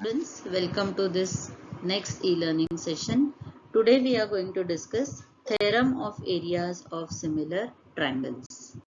Students, welcome to this next e-learning session. Today we are going to discuss theorem of areas of similar triangles.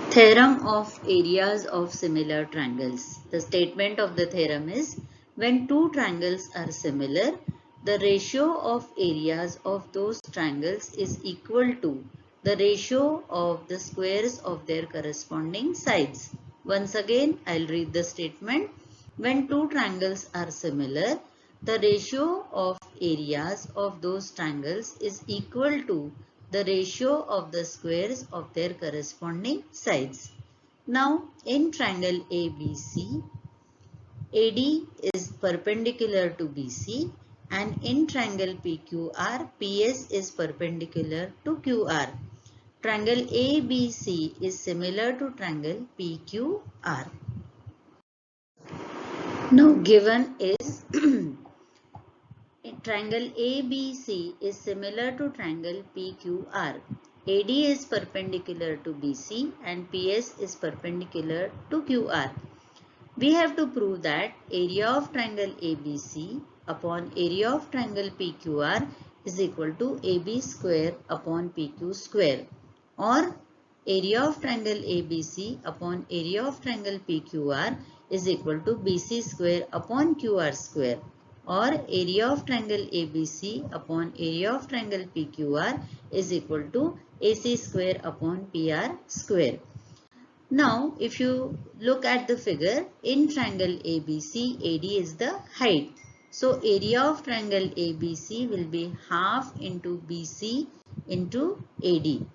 Theorem of areas of similar triangles. The statement of the theorem is when two triangles are similar, the ratio of areas of those triangles is equal to the ratio of the squares of their corresponding sides. Once again, I'll read the statement. When two triangles are similar, the ratio of areas of those triangles is equal to the ratio of the squares of their corresponding sides. Now, in triangle ABC, AD is perpendicular to BC, and in triangle PQR, PS is perpendicular to QR. Triangle ABC is similar to triangle PQR. Now, given is triangle ABC is similar to triangle PQR. AD is perpendicular to BC and PS is perpendicular to QR. We have to prove that area of triangle ABC upon area of triangle PQR is equal to AB square upon PQ square, or area of triangle ABC upon area of triangle PQR is equal to BC square upon QR square, or area of triangle ABC upon area of triangle PQR is equal to AC square upon PR square. Now, if you look at the figure, in triangle ABC, AD is the height. So, area of triangle ABC will be half into BC into AD.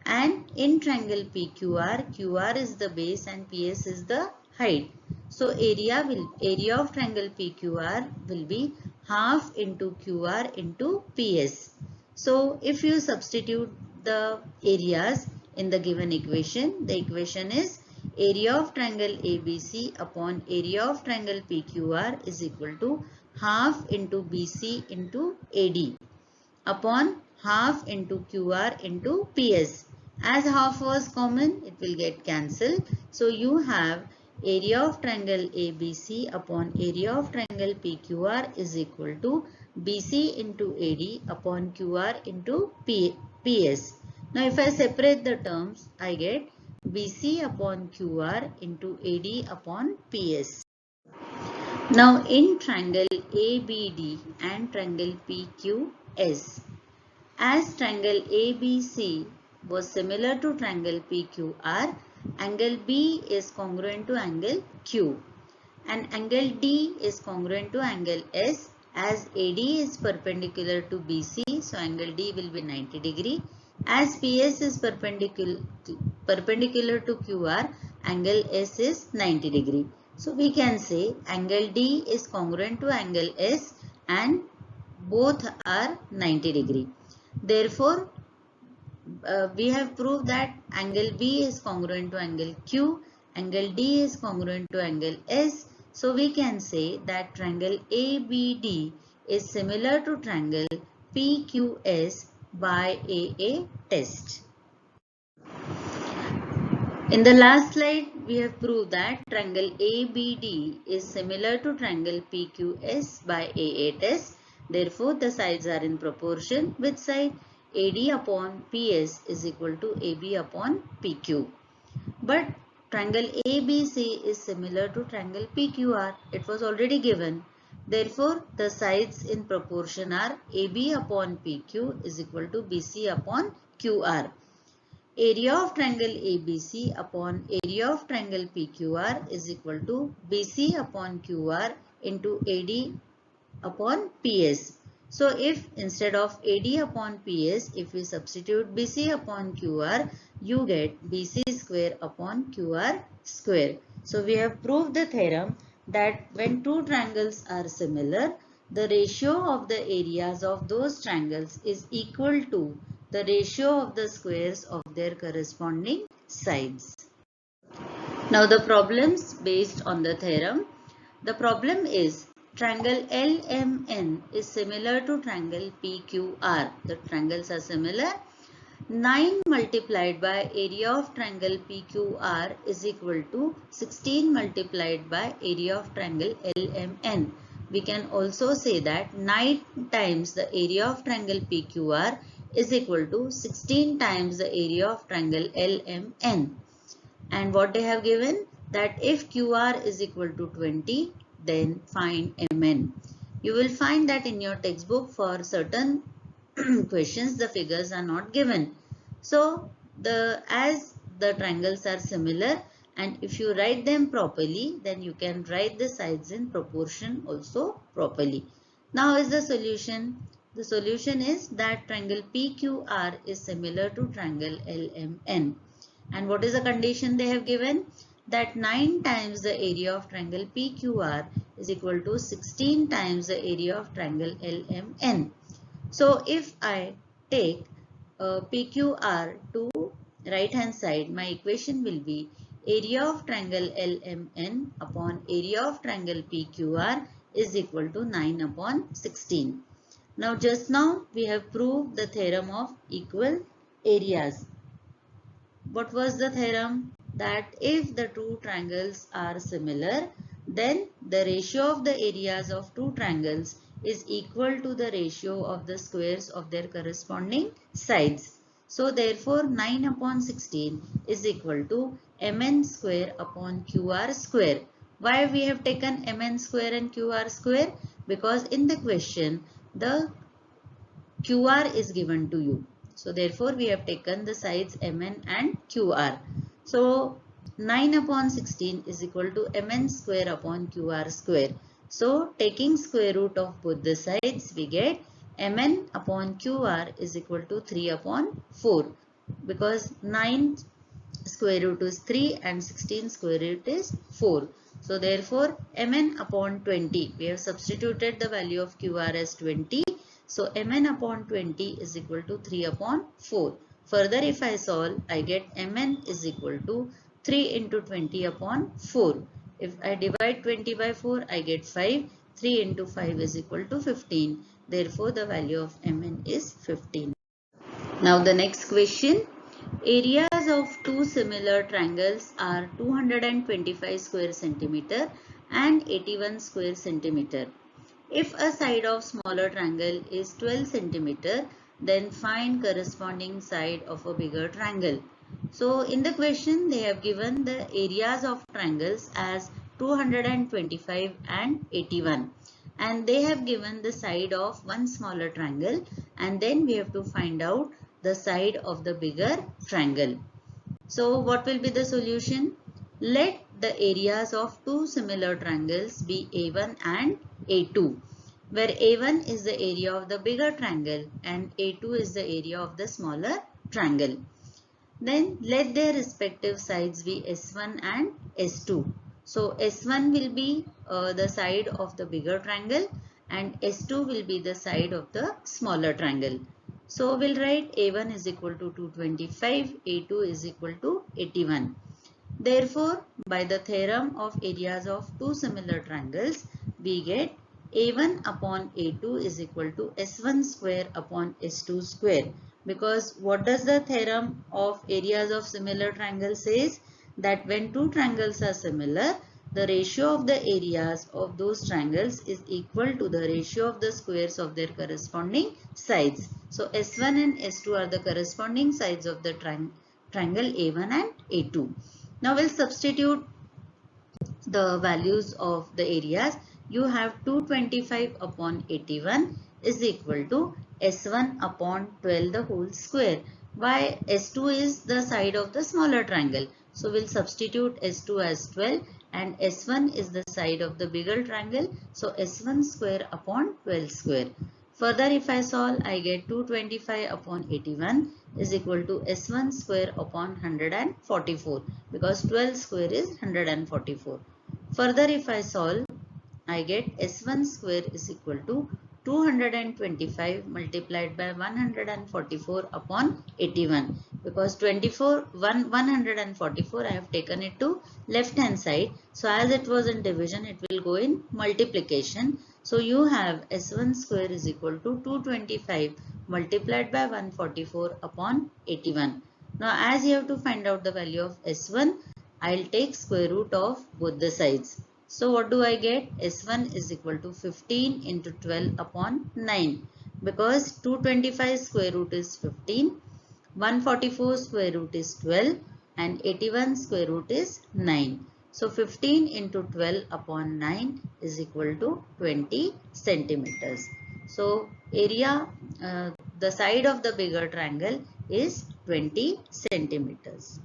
And in triangle PQR, QR is the base and PS is the height. So, area of triangle PQR will be half into QR into PS. So, if you substitute the areas in the given equation, the equation is area of triangle ABC upon area of triangle PQR is equal to half into BC into AD upon half into QR into PS. As half was common, it will get cancelled. So you have area of triangle ABC upon area of triangle PQR is equal to BC into AD upon QR into PS. Now if I separate the terms, I get BC upon QR into AD upon PS. Now in triangle ABD and triangle PQS, as triangle ABC was similar to triangle PQR, angle B is congruent to angle Q and angle D is congruent to angle S. As AD is perpendicular to BC, so angle D will be 90 degree. As PS is perpendicular to QR, angle S is 90 degree. So we can say angle D is congruent to angle S and both are 90 degree. Therefore, we have proved that angle B is congruent to angle Q, angle D is congruent to angle S. So we can say that triangle ABD is similar to triangle PQS by AA test. In the last slide, we have proved that triangle ABD is similar to triangle PQS by AA test. Therefore, the sides are in proportion. Which side? AD upon PS is equal to AB upon PQ. But triangle ABC is similar to triangle PQR. It was already given. Therefore, the sides in proportion are AB upon PQ is equal to BC upon QR. Area of triangle ABC upon area of triangle PQR is equal to BC upon QR into AD upon PS. So if instead of AD upon PS, if we substitute BC upon QR, you get BC square upon QR square. So we have proved the theorem that when two triangles are similar, the ratio of the areas of those triangles is equal to the ratio of the squares of their corresponding sides. Now the problems based on the theorem. The problem is triangle LMN is similar to triangle PQR. The triangles are similar. 9 multiplied by area of triangle PQR is equal to 16 multiplied by area of triangle LMN. We can also say that 9 times the area of triangle PQR is equal to 16 times the area of triangle LMN. And what they have given, that if QR is equal to 20, then find MN. You will find that in your textbook for certain questions the figures are not given. So as the triangles are similar, and if you write them properly, then you can write the sides in proportion also properly. Now is the solution. The solution is that triangle PQR is similar to triangle LMN. And what is the condition they have given? That 9 times the area of triangle PQR is equal to 16 times the area of triangle LMN. So if I take PQR to right hand side, my equation will be area of triangle LMN upon area of triangle PQR is equal to 9 upon 16. Now just now we have proved the theorem of equal areas. What was the theorem? That if the two triangles are similar, then the ratio of the areas of two triangles is equal to the ratio of the squares of their corresponding sides. So therefore 9 upon 16 is equal to mn square upon qr square. Why we have taken mn square and qr square? Because in the question the QR is given to you. So therefore we have taken the sides Mn and QR. So 9 upon 16 is equal to Mn square upon QR square. So taking square root of both the sides, we get Mn upon QR is equal to 3 upon 4. Because 9 square root is 3 and 16 square root is 4. So therefore Mn upon 20, we have substituted the value of QR as 20. So Mn upon 20 is equal to 3 upon 4. Further if I solve, I get Mn is equal to 3 into 20 upon 4. If I divide 20 by 4, I get 5. 3 into 5 is equal to 15. Therefore the value of Mn is 15. Now the next question. Areas of two similar triangles are 225 square centimeter and 81 square centimeter. If a side of smaller triangle is 12 centimeter, then find corresponding side of a bigger triangle. So in the question they have given the areas of triangles as 225 and 81, and they have given the side of one smaller triangle, and then we have to find out the side of the bigger triangle. So what will be the solution? Let the areas of two similar triangles be A1 and A2, where A1 is the area of the bigger triangle and A2 is the area of the smaller triangle. Then let their respective sides be S1 and S2. So S1 will be the side of the bigger triangle and S2 will be the side of the smaller triangle. So we'll write A1 is equal to 225, A2 is equal to 81. Therefore, by the theorem of areas of two similar triangles, we get A1 upon A2 is equal to S1 square upon S2 square. Because what does the theorem of areas of similar triangles says? That when two triangles are similar, the ratio of the areas of those triangles is equal to the ratio of the squares of their corresponding sides. So S1 and S2 are the corresponding sides of the triangle A1 and A2. Now we'll substitute the values of the areas. You have 225 upon 81 is equal to S1 upon 12 the whole square. Why? S2 is the side of the smaller triangle. So we'll substitute S2 as 12 and S1 is the side of the bigger triangle. So S1 square upon 12 square. Further if I solve, I get 225 upon 81 is equal to S1 square upon 144 because 12 square is 144. Further if I solve, I get S1 square is equal to 225 multiplied by 144 upon 81. because 144 I have taken it to left hand side. So as it was in division, it will go in multiplication. So you have S1 square is equal to 225 multiplied by 144 upon 81. Now as you have to find out the value of S1, I'll take square root of both the sides. So what do I get? S1 is equal to 15 into 12 upon 9, because 225 square root is 15, 144 square root is 12 and 81 square root is 9. So 15 into 12 upon 9 is equal to 20 centimeters. So area, the side of the bigger triangle is 20 centimeters.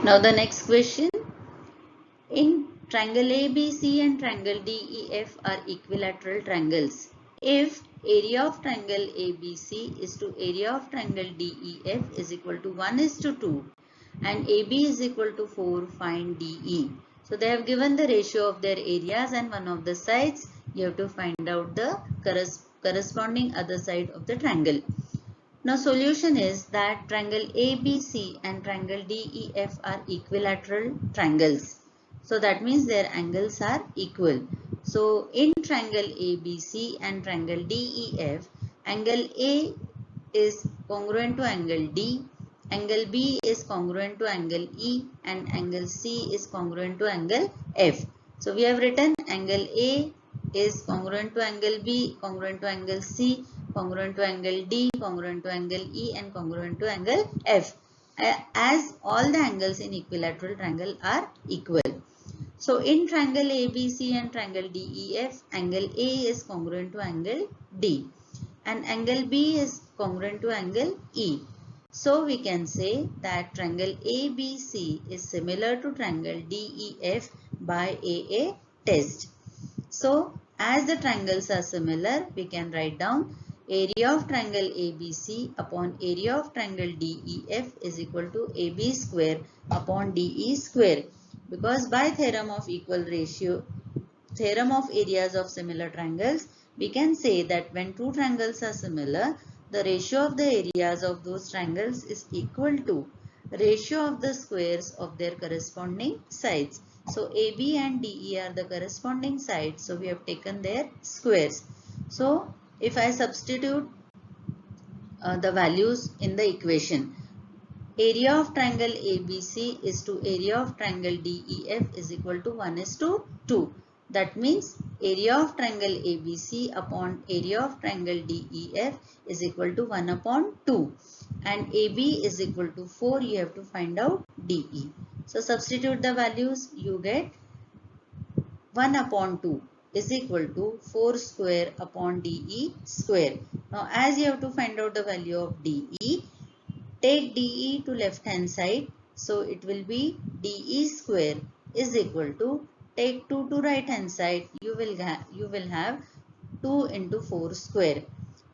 Now the next question. In triangle ABC and triangle DEF are equilateral triangles. If area of triangle ABC is to area of triangle DEF is equal to 1:2 and AB is equal to 4, find DE. So they have given the ratio of their areas and one of the sides. You have to find out the corresponding other side of the triangle. Now solution is that triangle ABC and triangle DEF are equilateral triangles. So that means their angles are equal. So in triangle ABC and triangle DEF, angle A is congruent to angle D, angle B is congruent to angle E, and angle C is congruent to angle F. So we have written angle A is congruent to angle B, congruent to angle C, congruent to angle D, congruent to angle E, and congruent to angle F, as all the angles in equilateral triangle are equal. So in triangle ABC and triangle DEF, angle A is congruent to angle D and angle B is congruent to angle E. So we can say that triangle ABC is similar to triangle DEF by AA test. So as the triangles are similar, we can write down area of triangle ABC upon area of triangle DEF is equal to AB square upon DE square, because by theorem of equal ratio, theorem of areas of similar triangles, we can say that when two triangles are similar, the ratio of the areas of those triangles is equal to ratio of the squares of their corresponding sides. So AB and DE are the corresponding sides, so we have taken their squares. So if I substitute the values in the equation, area of triangle ABC is to area of triangle DEF is equal to 1:2. That means area of triangle ABC upon area of triangle DEF is equal to 1/2, and AB is equal to 4. You have to find out DE. So substitute the values, you get 1/2 is equal to 4 square upon DE square. Now as you have to find out the value of DE, take DE to left hand side. So it will be DE square is equal to, take 2 to right hand side, you will have 2 into 4 square.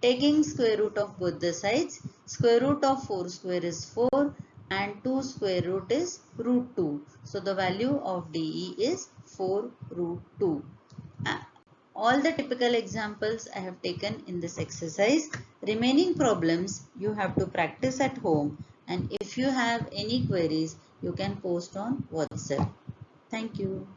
Taking square root of both the sides, square root of 4 square is 4 and 2 square root is root 2. So the value of DE is 4 root 2. All the typical examples I have taken in this exercise. Remaining problems you have to practice at home, and if you have any queries, you can post on WhatsApp. Thank you.